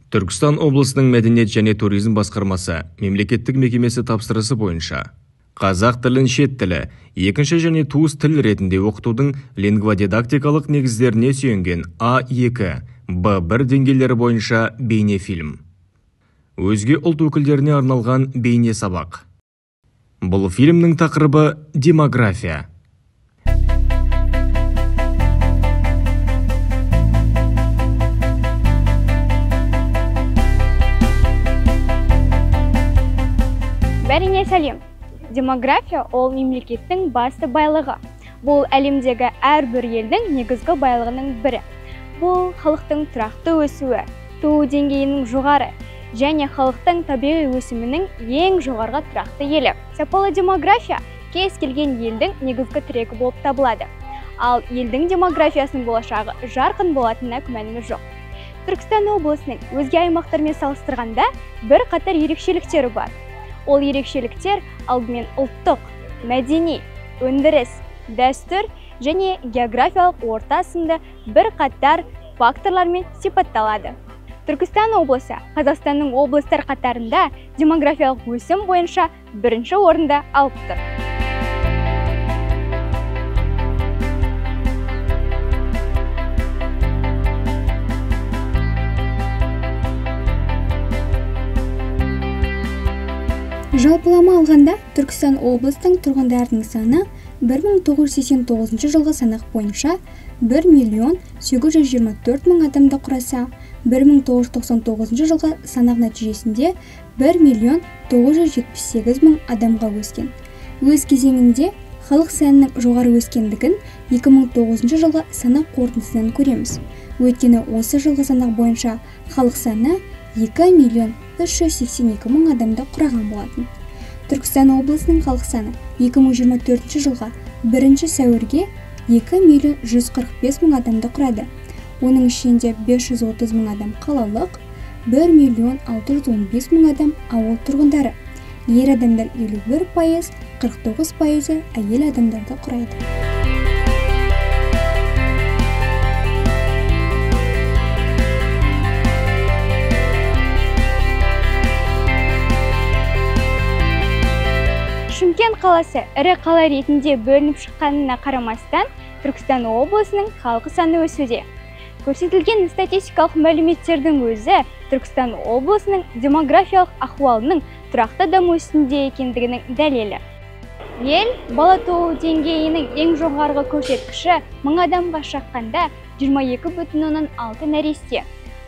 Түркістан облысының мәдениет және туризм басқармасы мемлекеттік мекемесі тапсырысы бойынша қазақ тілін шет тілі, екінші және туыс тіл ретінде оқытудың лингводидактикалық негіздеріне сүйенген А2, Б1 деңгейлері бойынша бейнефильм. Өзге ұлт өкілдеріне арналған бейне сабақ. Бұл фильмнің тақырыбы демография. Бәріне сәлем. Демография ол мемлекеттің басты байлығы. Бұл әлемдегі әрбір елдің негізгі байлығының бірі. Бұл халықтың тұрақты өсуі, туу деңгейінің жоғары және халықтың табиғи өсімінің ең жоғарғы тұрақты елі. Сапалы демография кез келген елдің негізгі тірегі болып табылады. Ал елдің демографиясының болашағы жарқын болатынына күмәніміз жоқ. Түркістан облысының өзге аймақтармен салыстырғанда бір қатар ерекшеліктері бар. Ол ерекшеліктер алдымен ұлттық, мәдени, өндіріс, дәстүр және географиялық орта сынды бір қатар факторлармен сипатталады. Түркістан облысы Қазақстанның облыстар қатарында демографиялық өсім бойынша бірінші орында алып тұр. Жалпылама алғанда, Түркістан облыстың тұрғындарының саны 1989 жылғы санақ бойынша 1.824.000 адамды құраса, 1999 жылғы санақ нәтижесінде 1.978.000 адамға өскен. Өз кезеңінде халық санының жоғары өскендігін 2009 жылғы санақ қорытындысынан көреміз. Өйткені осы жылғы санақ бойынша халық саны 2.382.000 адамды құраған болатын. Түркістан облысының халық саны 2024 жылға 1 сәуірге 2.145.000 адамды құрады. Оның ішінде 530.000 адам қалалық, 1.615.000 адам ауыл тұрғындары. Ер адамдар 51%, 49% әйел адамдарды құрайды. Шымкент қаласы ірі қала ретінде бөлініп шыққанына қарамастан, Түркістан облысының халқы саны өсуде. Көрсетілген статистикалық мәліметтердің өзі Түркістан облысының демографиялық ахуалының тұрақты даму үстінде екендігінің дәлелі. Ел бала туу деңгейінің ең жоғарғы көрсеткіші 1000 адамға шаққанда 22,6 нәресте.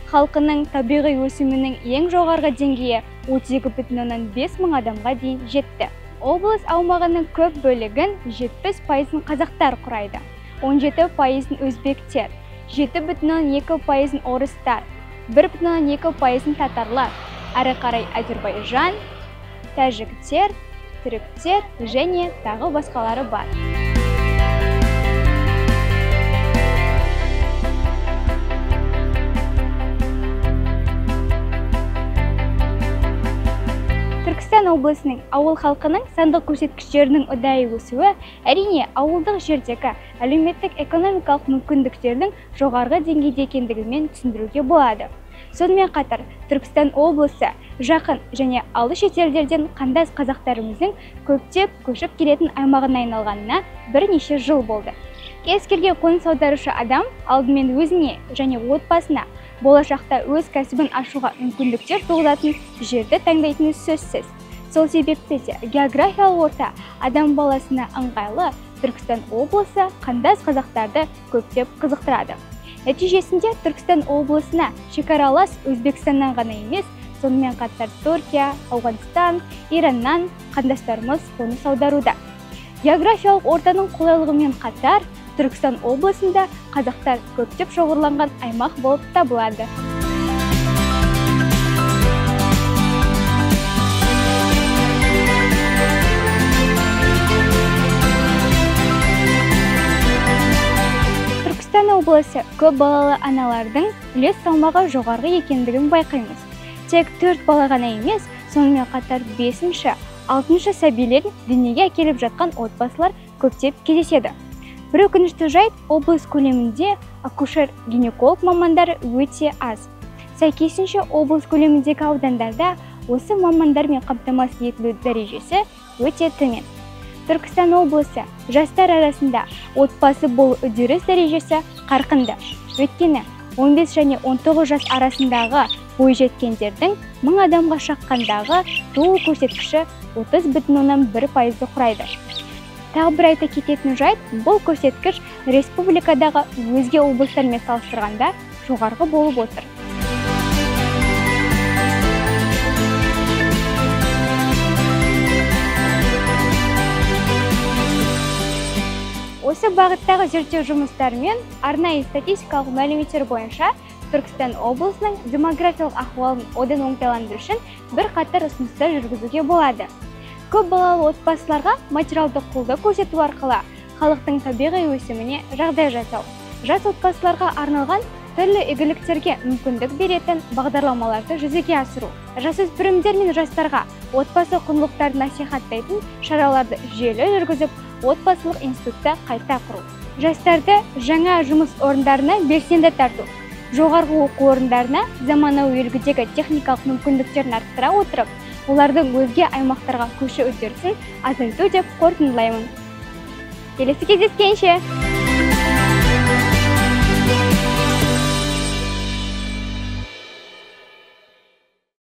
Халқының табиғи өсімінің ең жоғарғы деңгейі 32,5 адамға дейін жетті. Облыс аумағының көп бөлігін 70% қазақтар құрайды, 17% өзбектер, 7,2% орыстар, 1,2% татарлар, әрі қарай Әзербайжан, тәжіктер, түріктер және тағы басқалары бар. Түркістан облысының ауыл халқының сандық көрсеткіштерінің ұдайы өсуі әрине ауылдық жердегі әлеуметтік-экономикалық мүмкіндіктердің жоғарғы деңгейде екендігімен түсіндіруге болады. Сонымен қатар, Түркістан облысы жақын және алыс шетелдерден қандас қазақтарымыздың көптеп көшіп келетін аймағына айналғанына бірнеше жыл болды. Кез келген қоныс аударушы адам алдымен өзіне және отбасына болашақта өз кәсібін ашуға мүмкіндіктер туғызатын жерді таңдайтыны сөзсіз. Сол себепті де географиялық орта адам баласына ыңғайлы Түркістан облысы қандас қазақтарды көптеп қызықтырады. Нәтижесінде Түркістан облысына шекаралас Өзбекстаннан ғана емес, сонымен қатар Түркия, Ауғанстан, Ираннан қандастарымыз қоныс аударуда. Географиялық ортаның қолайлығымен қатар, Түркістан облысында қазақтар көптеп шоғырланған аймақ болып табылады. Түркістан облысы көп балалы аналардың үлес салмағы жоғарғы екендігін байқаймыз. Тек 4 бала ғана емес, сонымен қатар 5-6 сәбилерін дүниеге әкеліп жатқан отбасылар көптеп кездеседі. Бір өкінішті жайт, облыс көлемінде акушер-гинеколог мамандары өте аз. Сәйкесінше облыс көлеміндегі аудандарда осы мамандармен қамтамасыз етілу дәрежесі өте төмен. Түркістан облысы жастар арасында отбасы болу үдеріс дәрежесі қарқынды. Өйткені 15 және 19 жас арасындағы бойжеткендердің 1000 адамға шаққандағы туу көрсеткіші 30,1% құрайды. Тағы бір айта кететін жайт, бұл көрсеткіш республикадағы өзге облыстармен салыстырғанда жоғарғы болып отыр. Осы бағыттағы зерттеу жұмыстарымен арнайы статистикалық мәліметтер бойынша Түркістан облысының демографиялық ахуалын одан оңтайландыру үшін бір қатар ұсыныстар жүргізуге болады. Көп балалы отбасыларға материалдық қолдау көрсету арқылы халықтың табиғи өсіміне жағдай жасау, жас отбасыларға арналған түрлі игіліктерге мүмкіндік беретін бағдарламаларды жүзеге асыру, жасөспірімдер мен жастарға отбасы құндылықтарын насихаттайтын шараларды жүйелі жүргізіп, отбасылық институтта қайта құру. Жастарды жаңа жұмыс орындарына белсенді тарту, жоғарғы оқу орындарына заманауи үлгідегі техникалық мүмкіндіктерін арттыра отырып, олардың өзге аймақтарға көшу үдерісін азайту деп қорытындылаймын. Келесі кездескенше!